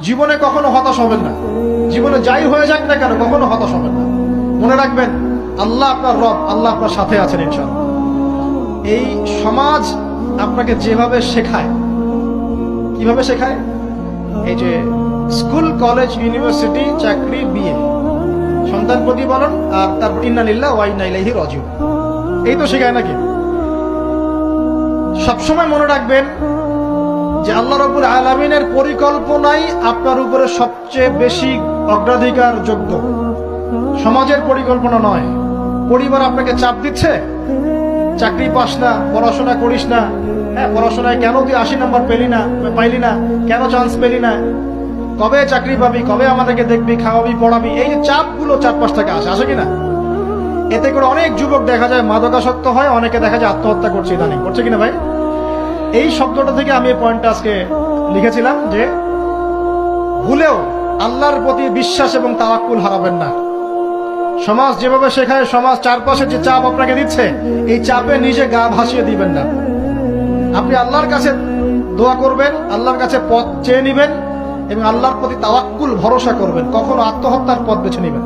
জীবনে কখনো হতাশ হবেন না। জীবনে যাই হয়ে যাক না কেন কখনো হতাশ হবেন না। মনে রাখবেন আল্লাহ আপনার রব, আল্লাহ আপনার সাথে আছেন ইনশাআল্লাহ। এই সমাজ আপনাকে যেভাবে শেখায়, কিভাবে শেখায়, এই যে স্কুল, কলেজ, ইউনিভার্সিটি, চাকরি, বিয়ে, সন্তান প্রতিপালন, আর তারপর ইন্না লিল্লাহি ওয়া ইন্না ইলাইহি রাজিউন, এই তো শেখায় নাকি? সবসময় মনে রাখবেন যে আল্লাহ রাব্বুল আলামিনের পরিকল্পনাই আপনার উপরে সবচেয়ে বেশি অগ্রাধিকার যোগ্য, সমাজের পরিকল্পনা নয়। পরিবার আপনাকে চাপ দিচ্ছে, চাকরি পাস না, পড়াশোনা করিস না, হ্যাঁ পড়াশোনায় কেন তুই 80 নাম্বার পাইলি না, কেন চান্স পেলি না, কবে চাকরি পাবি, কবে আমাদেরকে দেখবি, খাওয়াবি, পড়াবি, এই যে চাপগুলো চারপাশ থেকে আসে কিনা, এতে করে অনেক যুবক দেখা যায় মাদকাসক্ত হয়, অনেকে দেখা যায় আত্মহত্যা করছে ইদানিং, করছে কিনা ভাই? এই শব্দটা থেকে আমি এই পয়েন্টটা আজকে লিখেছিলাম যে ভুলেও আল্লাহর প্রতি বিশ্বাস এবং তাওয়াক্কুল হারাবেন না। সমাজ যেভাবে শেখায়, সমাজ চারপাশে যে চাপ আপনাকে দিচ্ছে, এই চাপে নিজে গা ভাসিয়ে দিবেন না। আপনি আল্লাহর কাছে দোয়া করবেন, আল্লাহর কাছে পথ চেয়ে নিবেন এবং আল্লাহর প্রতি তাওয়াক্কুল ভরসা করবেন, কখনো আত্মহত্যার পথ বেছে নিবেন।